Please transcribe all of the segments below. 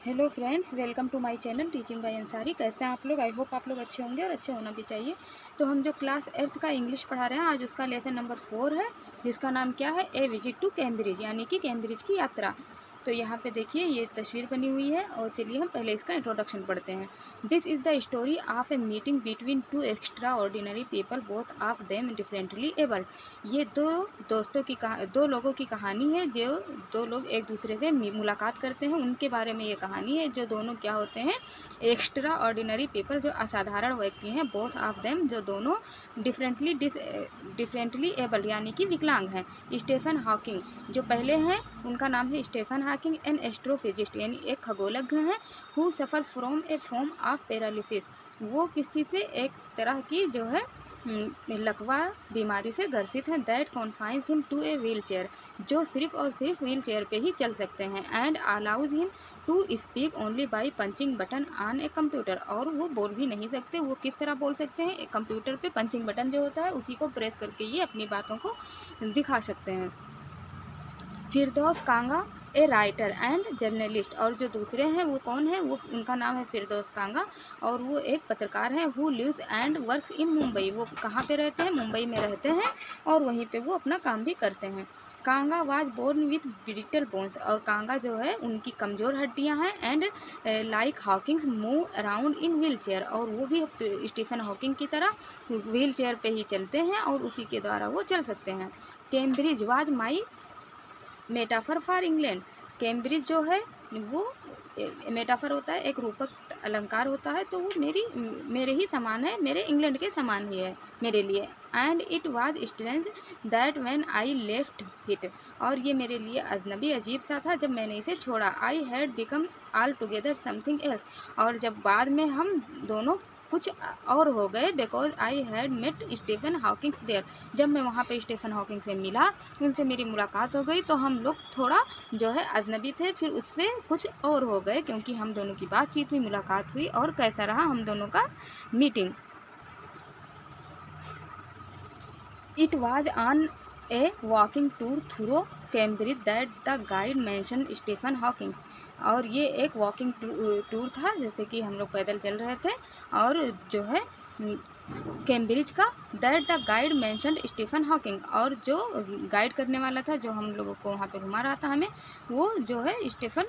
Hello friends, welcome to my channel teaching by Ansari. कैसे हैं आप लोग? आई होप आप लोग अच्छे होंगे और अच्छे होना भी चाहिए। तो हम जो क्लास 8th का इंग्लिश पढ़ा रहे हैं, आज उसका लेसन नंबर 4 है, जिसका नाम क्या है? ए विजिट टू कैम्ब्रिज, यानी कि कैम्ब्रिज की यात्रा। तो यहाँ पे देखिए ये तस्वीर बनी हुई है और चलिए हम पहले इसका इंट्रोडक्शन पढ़ते हैं। This is the story of a meeting between two extra ordinary people, both of them differently abled. ये दो लोगों की कहानी है, जो दो लोग एक दूसरे से मुलाकात करते हैं, उनके बारे में ये कहानी है। जो दोनों क्या होते हैं? एक्स्ट्रा ऑर्डिनरी पीपल, जो असाधारण व्यक्ति हैं। बोथ ऑफ देम, जो दोनों डिफरेंटली एबल्ड, यानी कि विकलांग हैं। स्टीफन हॉकिंग, जो पहले हैं उनका नाम है स्टीफन हॉकिंग, एन एस्ट्रोफिजिस्ट, यानी एक खगोलज्ञ हैं। Who suffer from A form of paralysis, वो किस चीज़ से? एक तरह की जो है लकवा बीमारी से ग्रसित हैं। That confines him to a wheelchair, जो सिर्फ और सिर्फ व्हील चेयर पर ही चल सकते हैं। And allows him to speak only by punching button on a computer, और वो बोल भी नहीं सकते। वो किस तरह बोल सकते हैं? एक कंप्यूटर पे पंचिंग बटन जो होता है उसी को प्रेस करके ये अपनी बातों को दिखा सकते हैं। फिरदौस कांगा, ए राइटर एंड जर्नलिस्ट, और जो दूसरे हैं वो कौन है? वो उनका नाम है फिरदौस कांगा, और वो एक पत्रकार हैं। Who lives and works in Mumbai, वो कहाँ पे रहते हैं? मुंबई में रहते हैं, और वहीं पे वो अपना काम भी करते हैं। Kanga was born with brittle bones, और कांगा जो है उनकी कमज़ोर हड्डियां हैं। And like Hawking's move around in wheelchair, और वो भी स्टीफन हॉकिंग की तरह व्हील चेयर पर ही चलते हैं और उसी के द्वारा वो चल सकते हैं। Cambridge was my metaphor for England, Cambridge जो है वो मेटाफर होता है, एक रूपक अलंकार होता है, तो वो मेरे ही समान है, मेरे इंग्लैंड के समान ही है मेरे लिए। And it was strange that when I left it, और ये मेरे लिए अजनबी अजीब सा था जब मैंने इसे छोड़ा। I had become all together something else, और जब बाद में हम दोनों कुछ और हो गए। Because I had met Stephen Hawkings there, जब मैं वहाँ पे स्टीफन हॉकिंग से मिला, उनसे मेरी मुलाकात हो गई, तो हम लोग थोड़ा जो है अजनबी थे, फिर उससे कुछ और हो गए, क्योंकि हम दोनों की बातचीत हुई, मुलाकात हुई। और कैसा रहा हम दोनों का meeting? It was on a walking tour through Cambridge that the guide mention Stephen Hawkings, और ये एक वॉकिंग टूर था, जैसे कि हम लोग पैदल चल रहे थे, और जो है कैम्ब्रिज का। That the guide mention Stephen Hawking, और जो गाइड करने वाला था, जो हम लोगों को वहाँ पे घुमा रहा था हमें, वो जो है स्टीफन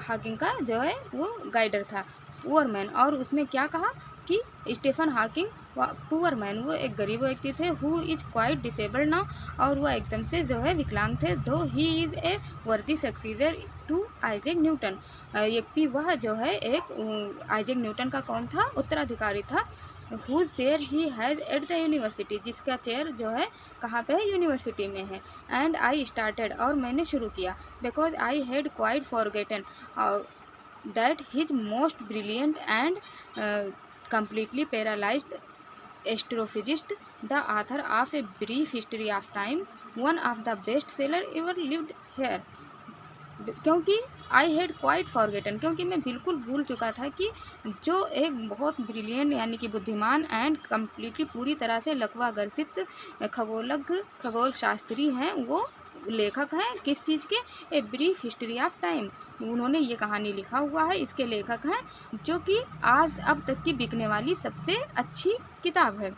हॉकिंग का जो है वो गाइडर था, पुअर मैन। और उसने क्या कहा कि स्टीफन हॉकिंग पुअर मैन, वो एक गरीब व्यक्ति थे। Who is quite disabled now, और वह एकदम से जो है विकलांग थे। दो ही इज़ ए वर्दी सक्सीडर टू आइजैक न्यूटन, यद्यपि वह जो है एक आइजैक न्यूटन का कौन था? उत्तराधिकारी था। Whose chair he has at the university, जिसका चेयर जो है कहाँ पे है? यूनिवर्सिटी में है। एंड आई स्टार्टेड, और मैंने शुरू किया। Because I had quite forgotten that his most brilliant and completely paralyzed astrophysicist, the author of A Brief History of Time, one of the best seller ever lived here। क्योंकि I had quite forgotten, क्योंकि मैं बिल्कुल भूल चुका था कि जो एक बहुत ब्रिलियंट, यानी कि बुद्धिमान, एंड कम्प्लीटली पूरी तरह से लकवा ग्रसित खगोल शास्त्री हैं, वो लेखक हैं किस चीज़ के? A brief history of time, उन्होंने ये कहानी लिखा हुआ है, इसके लेखक हैं, जो कि आज अब तक की बिकने वाली सबसे अच्छी किताब है।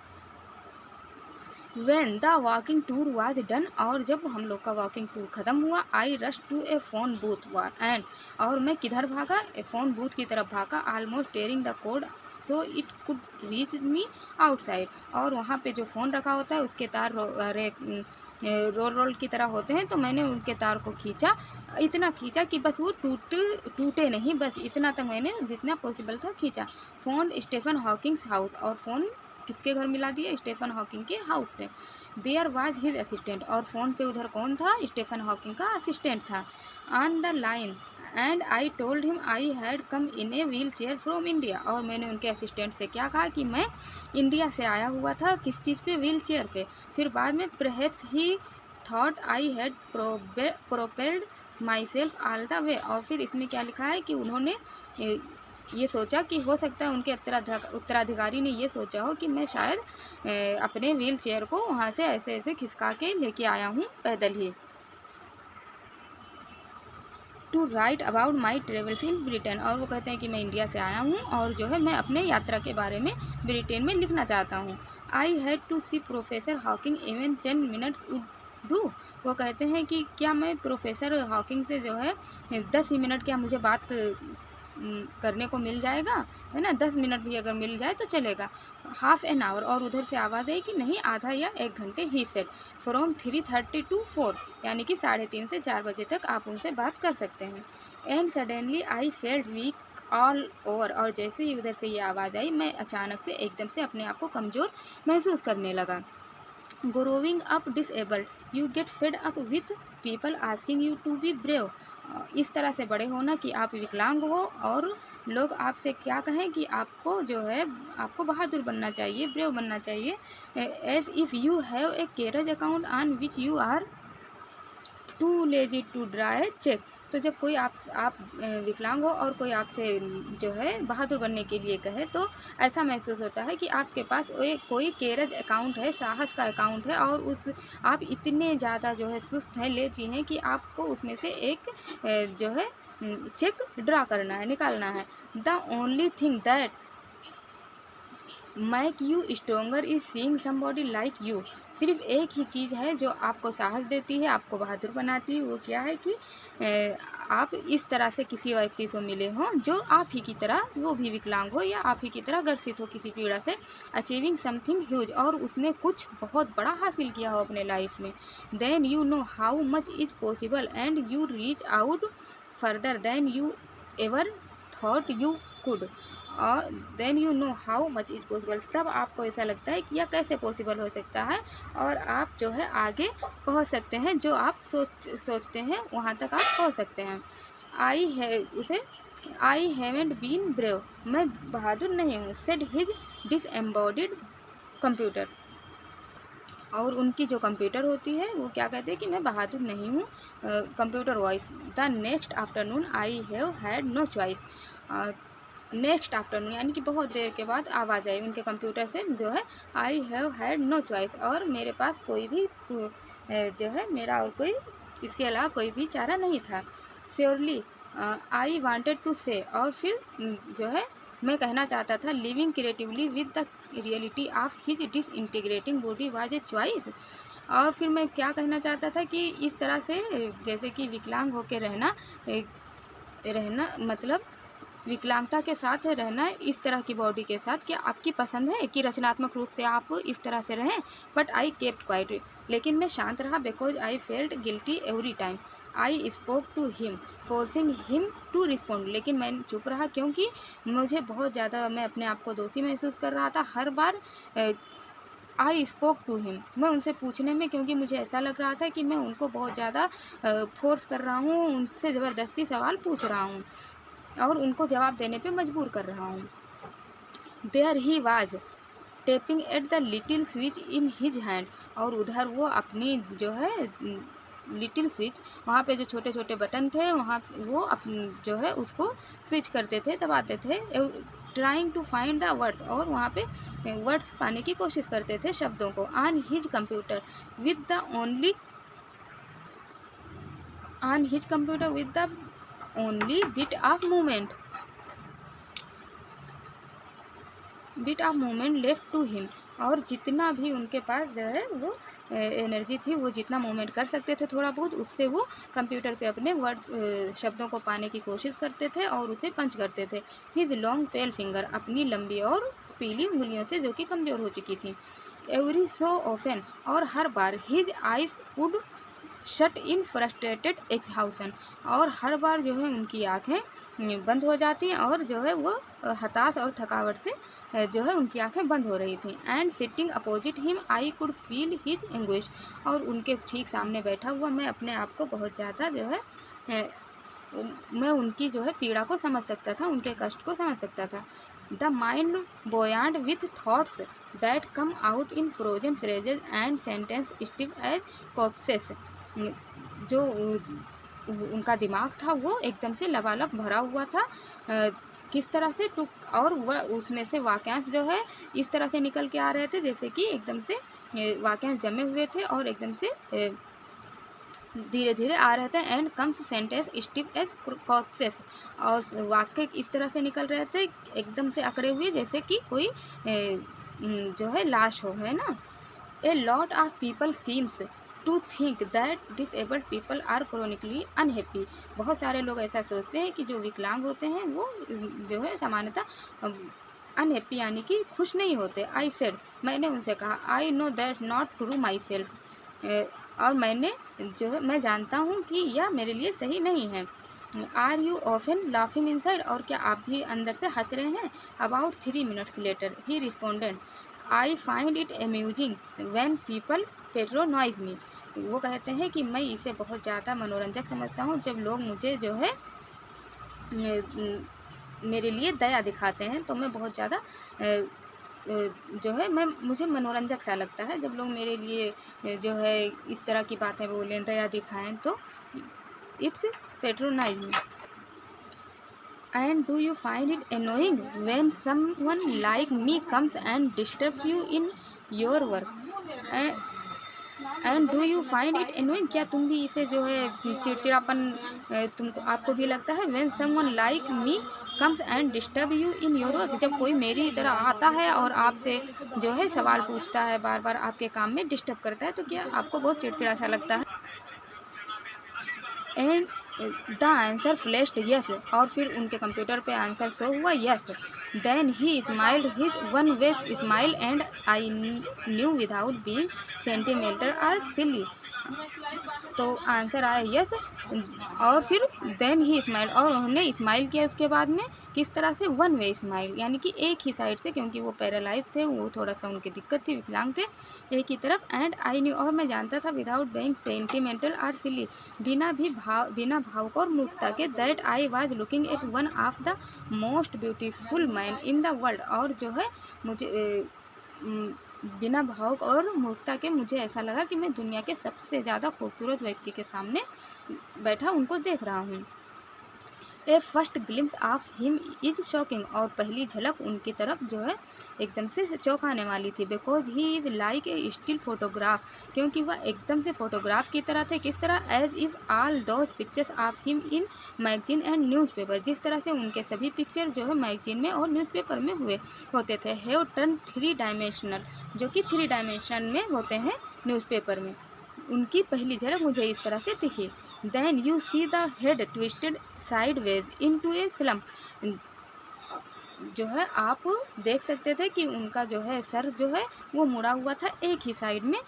When the walking tour was done, और जब हम लोग का वॉकिंग टूर ख़त्म हुआ, I rush to a phone booth and, और मैं किधर भागा? फ़ोन बूथ की तरफ भागा। Almost tearing the cord so it could reach me outside, और वहाँ पे जो फ़ोन रखा होता है उसके तार रोल की तरह होते हैं, तो मैंने उनके तार को खींचा, इतना खींचा कि बस वो टूटे नहीं, बस इतना तक मैंने जितना पॉसिबल था खींचा। फ़ोन स्टीफन हॉकिंग्स हाउस, और फ़ोन किसके घर मिला दिया? स्टीफन हॉकिंग के हाउस पे। देयर वाज हिज असिस्टेंट, और फ़ोन पे उधर कौन था? स्टीफन हॉकिंग का असिस्टेंट था। On the line, and I told him I had come in a wheel chair from India, और मैंने उनके असिस्टेंट से क्या कहा कि मैं इंडिया से आया हुआ था। किस चीज़ पे? व्हील चेयर पे। फिर बाद में perhaps he thought I had propelled my self all the way, और फिर इसमें क्या लिखा है कि उन्होंने ये सोचा कि हो सकता है उनके उत्तराधिकारी ने ये सोचा हो कि मैं शायद अपने व्हील चेयर को वहाँ से ऐसे ऐसे खिसका के लेके आया हूँ पैदल ही। To write about my travels in Britain, और वो कहते हैं कि मैं इंडिया से आया हूँ और जो है मैं अपने यात्रा के बारे में ब्रिटेन में लिखना चाहता हूँ। I had to see professor Hawking even 10 minute do, वो कहते हैं कि क्या मैं प्रोफेसर हॉकिंग से जो है 10 ही मिनट क्या मुझे बात करने को मिल जाएगा, है ना, 10 मिनट भी अगर मिल जाए तो चलेगा। हाफ एन आवर, और उधर से आवाज़ आई कि नहीं आधा या 1 घंटे ही सेट, फ्रॉम 3:30 to 4, यानी कि 3:30 से 4 बजे तक आप उनसे बात कर सकते हैं। And suddenly I felt weak all over, और जैसे ही उधर से ये आवाज़ आई मैं अचानक से एकदम से अपने आप को कमज़ोर महसूस करने लगा। Growing up disabled, you get fed up with people asking you to be brave, इस तरह से बड़े होना कि आप विकलांग हो और लोग आपसे क्या कहें कि आपको जो है आपको बहादुर बनना चाहिए, ब्रेव बनना चाहिए। As if you have a courage account on which you are too lazy to dry cheque, तो जब कोई आप विकलांग हो और कोई आपसे जो है बहादुर बनने के लिए कहे तो ऐसा महसूस होता है कि आपके पास कोई कैरेज अकाउंट है, साहस का अकाउंट है, और उस आप इतने ज़्यादा जो है सुस्त हैं, लेजी हैं कि आपको उसमें से एक जो है चेक ड्रा करना है, निकालना है। The only thing that make you stronger is seeing somebody like you, सिर्फ एक ही चीज़ है जो आपको साहस देती है, आपको बहादुर बनाती है, वो क्या है कि आप इस तरह से किसी व्यक्ति से मिले हों जो आप ही की तरह, वो भी विकलांग हो या आप ही की तरह ग्रसित हो किसी पीड़ा से, अचीविंग समथिंग ह्यूज, और उसने कुछ बहुत बड़ा हासिल किया हो अपने लाइफ में। Then you know how much is possible and you reach out further than you ever thought you could, और then you know how much is possible, तब आपको ऐसा लगता है कि यह कैसे पॉसिबल हो सकता है और आप जो है आगे पहुंच सकते हैं, जो आप सोचते हैं वहां तक आप पहुंच सकते हैं। आई हैवेंट बीन ब्रेव, मैं बहादुर नहीं हूँ, सेड हिज डिसएम्बॉडीड कंप्यूटर, और उनकी जो कंप्यूटर होती है वो क्या कहते हैं कि मैं बहादुर नहीं हूँ, computer voice. The next afternoon I have had no choice, next afternoon यानी कि बहुत देर के बाद आवाज़ आई उनके कंप्यूटर से जो है I have had no choice, और मेरे पास कोई भी जो है मेरा और कोई इसके अलावा कोई भी चारा नहीं था। श्योरली आई वांटेड टू से, और फिर जो है मैं कहना चाहता था, living creatively with the reality of his disintegrating body was a choice, और फिर मैं क्या कहना चाहता था कि इस तरह से जैसे कि विकलांग होकर रहना मतलब विकलांगता के साथ रहना इस तरह की बॉडी के साथ, क्या आपकी पसंद है कि रचनात्मक रूप से आप इस तरह से रहें? बट आई केप्ट क्वाइट, लेकिन मैं शांत रहा, because I felt guilty every time I spoke to him forcing him to respond, लेकिन मैं चुप रहा क्योंकि मुझे बहुत ज़्यादा, मैं अपने आप को दोषी महसूस कर रहा था हर बार। आई स्पोक टू हिम, मैं उनसे पूछने में, क्योंकि मुझे ऐसा लग रहा था कि मैं उनको बहुत ज़्यादा फोर्स कर रहा हूँ, उनसे ज़बरदस्ती सवाल पूछ रहा हूँ और उनको जवाब देने पे मजबूर कर रहा हूँ। There he was tapping at the little switch in his hand, और उधर वो अपनी जो है लिटिल स्विच, वहाँ पे जो छोटे छोटे बटन थे वहाँ वो जो है उसको स्विच करते थे, दबाते थे, trying to find the words, और वहाँ पे वर्ड्स पाने की कोशिश करते थे, शब्दों को। On his computer with the only bit of movement left to him, और जितना भी उनके पास जो है वो एनर्जी थी, वो जितना मूवमेंट कर सकते थे थोड़ा बहुत, उससे वो कंप्यूटर पे अपने वर्ड शब्दों को पाने की कोशिश करते थे और उसे पंच करते थे। हिज लॉन्ग पेल फिंगर, अपनी लंबी और पीली उंगलियों से जो कि कमज़ोर हो चुकी थी। एवरी सो ऑफन, और हर बार, his eyes would shut in frustrated exhaustion, और हर बार जो है उनकी आँखें बंद हो जाती और जो है वो हताश और थकावट से जो है उनकी आंखें बंद हो रही थी। And sitting opposite him I could feel his anguish, और उनके ठीक सामने बैठा हुआ मैं अपने आप को बहुत ज़्यादा जो है मैं उनकी जो है पीड़ा को समझ सकता था, उनके कष्ट को समझ सकता था। The mind abound with thoughts that come out in frozen phrases and sentence stiff as corpses, जो उनका दिमाग था वो एकदम से लबालब भरा हुआ था, किस तरह से और वह उसमें से वाक्यांश जो है इस तरह से निकल के आ रहे थे जैसे कि एकदम से वाक्यांश जमे हुए थे और एकदम से धीरे धीरे आ रहे थे। And comes sentence stiff as corpses, और वाक्य इस तरह से निकल रहे थे एकदम से अकड़े हुए, जैसे कि कोई जो है लाश हो, है ना। A lot of people seems to think that disabled people are chronically unhappy. बहुत सारे लोग ऐसा सोचते हैं कि जो विकलांग होते हैं वो जो है सामान्यतः अनहैप्पी यानी कि खुश नहीं होते। आई सेड, मैंने उनसे कहा, I know that not true my self, और मैंने जो है मैं जानता हूँ कि यह मेरे लिए सही नहीं है। Are you often laughing inside, और क्या आप भी अंदर से हंस रहे हैं। अबाउट 3 minutes लेटर ही responded, I find it amusing when people patronise me. वो कहते हैं कि मैं इसे बहुत ज़्यादा मनोरंजक समझता हूँ जब लोग मुझे जो है मेरे लिए दया दिखाते हैं, तो मैं बहुत ज़्यादा जो है मुझे मनोरंजक सा लगता है जब लोग मेरे लिए जो है इस तरह की बातें बोलें, दया दिखाएं, तो it's patronise. And do you find it annoying when someone like me comes and disturbs you in your work? And do you find it annoying, क्या तुम भी इसे जो है चिड़चिड़ापन तुमको आपको भी लगता है। when someone like me comes and disturb you in your work, जब कोई मेरी तरह आता है और आपसे जो है सवाल पूछता है, बार बार आपके काम में डिस्टर्ब करता है, तो क्या आपको बहुत चिड़चिड़ा सा लगता है। And the answer flashed yes, और फिर उनके कंप्यूटर पे आंसर शो हुआ yes. Then he smiled his one way smile and I knew without being sentimental or silly. तो आंसर आया यस, और फिर देन ही स्माइल, और उन्होंने स्माइल किया उसके बाद में किस तरह से, वन वे स्माइल, यानी कि एक ही साइड से, क्योंकि वो पैरालाइज थे, वो थोड़ा सा उनकी दिक्कत थी, विकलांग थे, एक ही तरफ। एंड आई न्यू, और मैं जानता था, विदाउट बीइंग सेंटिमेंटल और सिली, बिना भावुक और मूर्खता के, that I was looking at one of the most beautiful man in the world, और जो है मुझे बिना भावुक और मूर्खता के मुझे ऐसा लगा कि मैं दुनिया के सबसे ज़्यादा खूबसूरत व्यक्ति के सामने बैठा उनको देख रहा हूँ। A first glimpse of him is shocking, और पहली झलक उनकी तरफ जो है एकदम से चौंकाने वाली थी। Because he is like a still photograph, क्योंकि वह एकदम से फोटोग्राफ की तरह थे। किस तरह, as if all those pictures of him in magazine and newspaper, जिस तरह से उनके सभी पिक्चर जो है मैगजीन में और न्यूज़पेपर में होते थे। हैव टर्न 3 डायमेंशनल, जो कि 3 डायमेंशन में होते हैं न्यूज़पेपर में। उनकी पहली झलक मुझे इस तरह से दिखी। Then you see the head twisted sideways into a slump, जो है आप देख सकते थे कि उनका जो है सर जो है वो मुड़ा हुआ था एक ही साइड में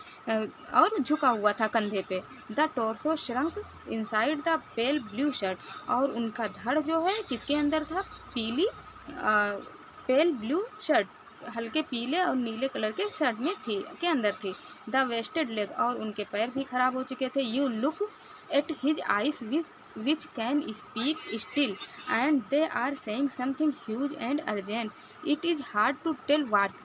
और झुका हुआ था कंधे पे। The torso shrunk inside the pale blue shirt, और उनका धड़ जो है किसके अंदर था, पीली पेल ब्लू शर्ट, हल्के पीले और नीले कलर के शर्ट में थी, के अंदर थी। द वेस्टेड लेग, और उनके पैर भी खराब हो चुके थे। You look at his eyes which can speak still and they are saying something huge and urgent, it is hard to tell what,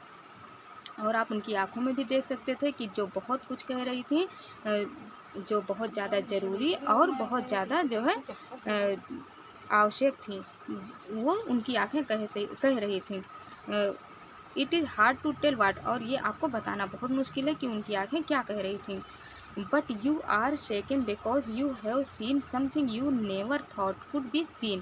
और आप उनकी आंखों में भी देख सकते थे कि जो बहुत कुछ कह रही थी, जो बहुत ज़्यादा ज़रूरी और बहुत ज़्यादा जो है आवश्यक थी, वो उनकी आंखें कह रही थी। It is hard to tell what, और ये आपको बताना बहुत मुश्किल है कि उनकी आंखें क्या कह रही थी। But you are shaken because you have seen something you never thought could be seen.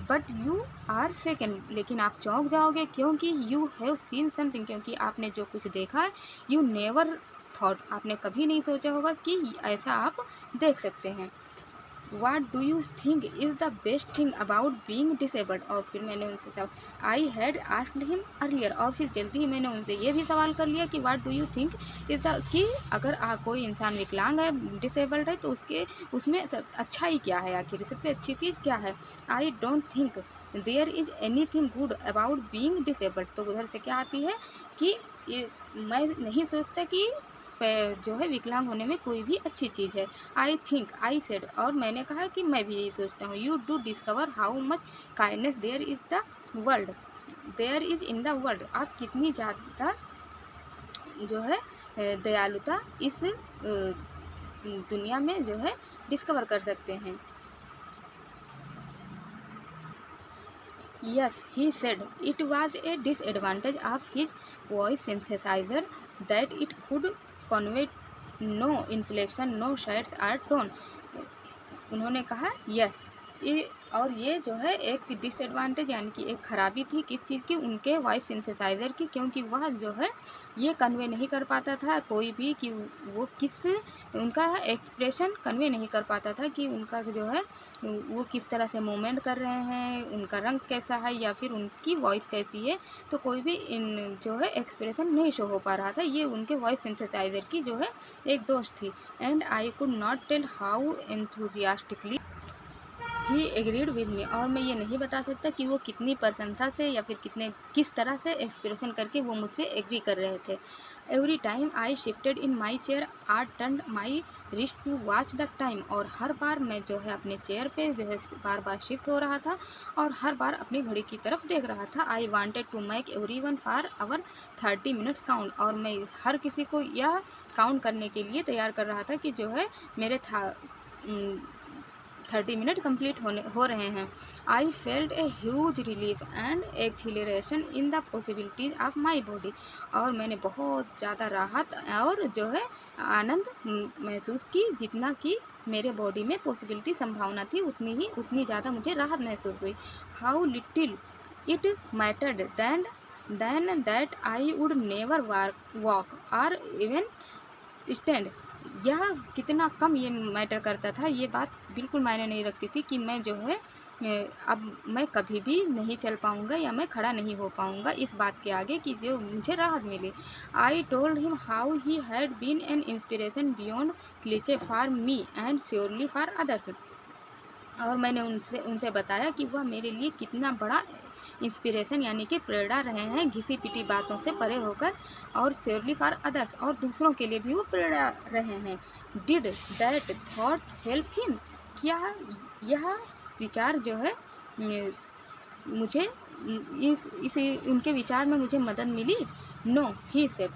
But you are shaken, लेकिन आप चौंक जाओगे, क्योंकि यू हैव सीन समथिंग, क्योंकि आपने जो कुछ देखा है, यू नेवर थॉट, आपने कभी नहीं सोचा होगा कि ऐसा आप देख सकते हैं। What do you think is the best thing about being disabled? और फिर मैंने उनसे I had asked him earlier, और फिर जल्दी ही मैंने उनसे ये भी सवाल कर लिया कि what do you think is the, कि अगर कोई इंसान विकलांग है, डिसेबल्ड है, तो उसमें अच्छाई क्या है, आखिर सबसे अच्छी चीज़ क्या है। I don't think there is anything good about being disabled, तो उधर से क्या आती है कि मैं नहीं सोचता कि जो है विकलांग होने में कोई भी अच्छी चीज़ है। आई थिंक, आई सेड, और मैंने कहा कि मैं भी यही सोचता हूँ। You do discover how much kindness there is in the world, आप कितनी ज़्यादा जो है दयालुता इस दुनिया में जो है डिस्कवर कर सकते हैं। Yes, he said it was a disadvantage of his voice synthesizer that it could convey no inflection, no shades or tone. उन्होंने कहा यस। और ये जो है एक डिसएडवांटेज यानी कि एक खराबी थी किस चीज़ की, उनके वॉइस सिंथेसाइज़र की, क्योंकि वह जो है ये कन्वे नहीं कर पाता था कोई भी कि वो किस, उनका एक्सप्रेशन कन्वे नहीं कर पाता था कि उनका जो है वो किस तरह से मूवमेंट कर रहे हैं, उनका रंग कैसा है या फिर उनकी वॉइस कैसी है। तो कोई भी इन जो है एक्सप्रेशन नहीं शो हो पा रहा था। ये उनके वॉइस सिंथेसाइज़र की जो है एक दोस्त थी। And I could not tell how enthusiastically he agreed with me. और मैं ये नहीं बता सकता कि वो कितनी प्रशंसा से या फिर किस तरह से एक्सप्रेशन करके वो मुझसे एग्री कर रहे थे। Every time I shifted in my chair or turn my wrist to watch the time. और हर बार मैं जो है अपने चेयर पे जो है बार बार शिफ्ट हो रहा था और हर बार अपनी घड़ी की तरफ देख रहा था। I wanted to make every one for our 30 minutes count. और मैं हर किसी को यह काउंट करने के लिए तैयार कर रहा था कि जो है मेरे 30 मिनट कंप्लीट हो रहे हैं। I felt a huge relief and acceleration in the possibilities of my body. और मैंने बहुत ज़्यादा राहत और जो है आनंद महसूस की। जितना कि मेरे बॉडी में पॉसिबिलिटी संभावना थी उतनी ज़्यादा मुझे राहत महसूस हुई। How little it mattered then that I would never walk or even stand. यह कितना कम ये मैटर करता था, ये बात बिल्कुल मायने नहीं रखती थी कि मैं जो है अब मैं कभी भी नहीं चल पाऊँगा या मैं खड़ा नहीं हो पाऊँगा इस बात के आगे कि जो मुझे राहत मिली। I told him how he had been an inspiration beyond cliche for me and surely for others. और मैंने उनसे बताया कि वह मेरे लिए कितना बड़ा इंस्पिरेशन यानी कि प्रेरणा रहे हैं घिसी पिटी बातों से परे होकर, और श्योरली फॉर अदर्स और दूसरों के लिए भी वो प्रेरणा रहे हैं। Did that thought help him. क्या यह विचार जो है मुझे इस उनके विचार में मुझे मदद मिली। No he said.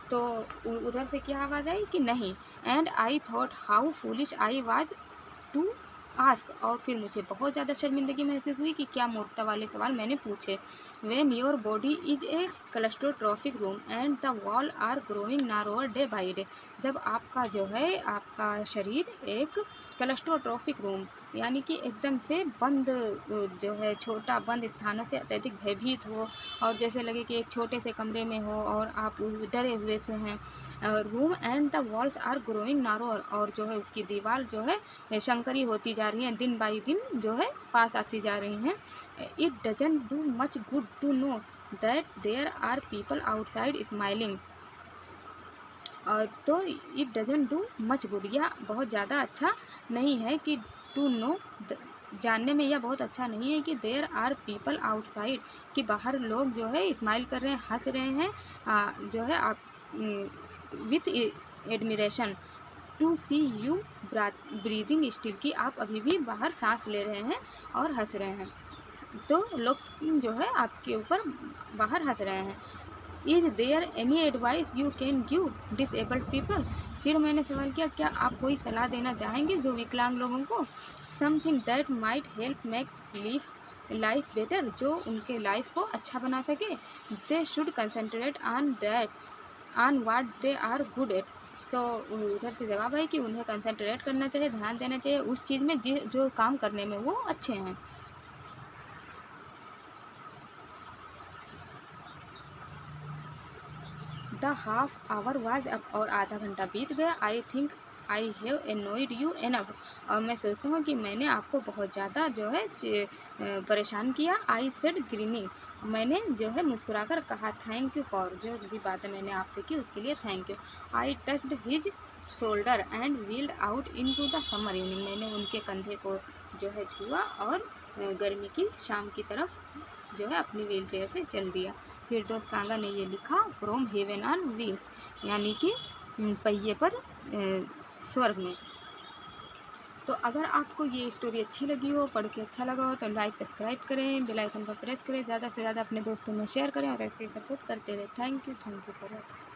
तो उधर से क्या आवाज़ आई कि नहीं। And I thought how foolish I was to ask. और फिर मुझे बहुत ज़्यादा शर्मिंदगी महसूस हुई कि क्या मूर्खता वाले सवाल मैंने पूछे। When your body is a claustrophobic room and the wall are growing narrower day by day. जब आपका जो है आपका शरीर एक क्लस्ट्रोट्रॉफिक रूम यानी कि एकदम से बंद जो है छोटा बंद स्थानों से अत्यधिक भयभीत हो और जैसे लगे कि एक छोटे से कमरे में हो और आप डरे हुए से हैं। Room and the walls are growing narrower. और जो है उसकी दीवार जो है शंकरी होती जा रही हैं, दिन बाई दिन जो है पास आती जा रही हैं। It doesn't do much good to know that there are people outside smiling. तो it doesn't do much good, यह बहुत ज़्यादा अच्छा नहीं है कि टू नो, जानने में यह बहुत अच्छा नहीं है कि देयर आर पीपल आउटसाइड, कि बाहर लोग जो है स्माइल कर रहे हैं, हंस रहे हैं, जो है आप with admiration to see you breathing still, कि आप अभी भी बाहर सांस ले रहे हैं और हंस रहे हैं। तो लोग जो है आपके ऊपर बाहर हंस रहे हैं। Is there any advice you can give disabled people. फिर मैंने सवाल किया क्या आप कोई सलाह देना चाहेंगे जो विकलांग लोगों को। Something that might help make life better, जो उनके लाइफ को अच्छा बना सके। They should concentrate on what they are good at. तो उधर से जवाब है कि उन्हें कंसंट्रेट करना चाहिए, ध्यान देना चाहिए उस चीज़ में जो काम करने में वो अच्छे हैं। The half hour was up. और आधा घंटा बीत गया। I think I have annoyed you enough. और मैं सोचता हूँ कि मैंने आपको बहुत ज़्यादा जो है परेशान किया। I said grinning. मैंने जो है मुस्कुराकर कहा थैंक यू फॉर, जो भी बातें मैंने आपसे की उसके लिए thank you. I touched his shoulder and wheeled out into the summer evening. मैंने उनके कंधे को जो है छुआ और गर्मी की शाम की तरफ जो है अपनी व्हील चेयर से चल दिया। फिर दोस्त कांगा ने ये लिखा फ्रॉम हेवन ऑन व्हील्स, यानी कि पहिए पर स्वर्ग में। तो अगर आपको ये स्टोरी अच्छी लगी हो, पढ़ के अच्छा लगा हो, तो लाइक सब्सक्राइब करें, बेल आइकन पर प्रेस करें, ज़्यादा से ज़्यादा अपने दोस्तों में शेयर करें और ऐसे सपोर्ट करते रहें। Thank you for watching.